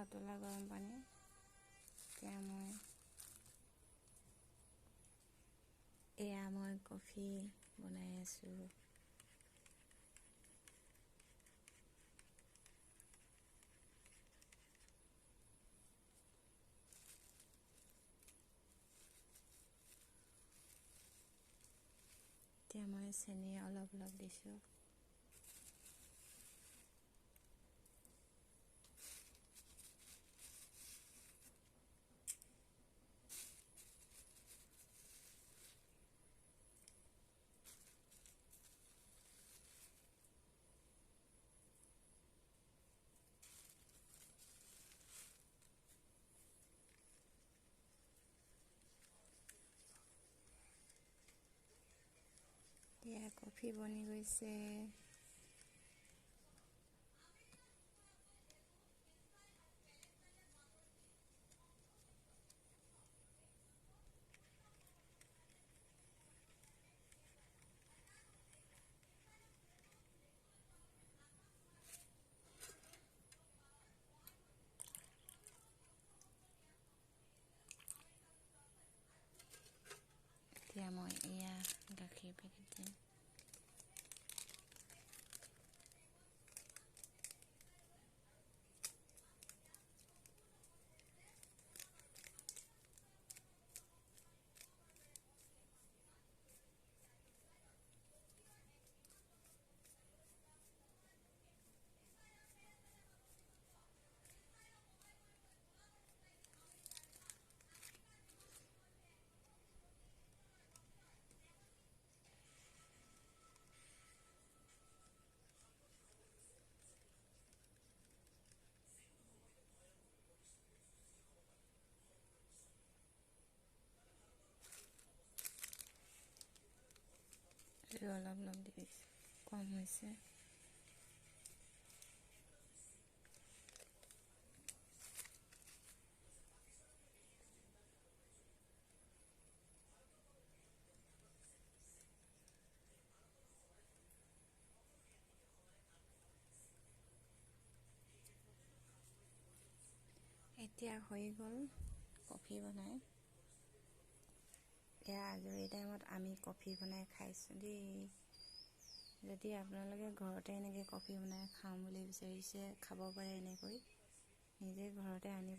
উতলা গৰম পানী। এতিয়া মই কফি বনাই আছোঁ। এতিয়া মই চেনি অলপ দিছোঁ। এতিয়া কফি বনি গৈছে। এতিয়া মই এয়া গাখীৰ পেকেট দিম। অলপ দি দিছোঁ, কম হৈছে। এতিয়া হৈ গ'ল কফি বনাই। এয়া আজৰি টাইমত আমি কফি বনাই খাইছোঁ দেই। যদি আপোনালোকে ঘৰতে এনেকৈ কফি বনাই খাওঁ বুলি বিচাৰিছে, খাব পাৰে। এনেকৈ নিজে ঘৰতে আনি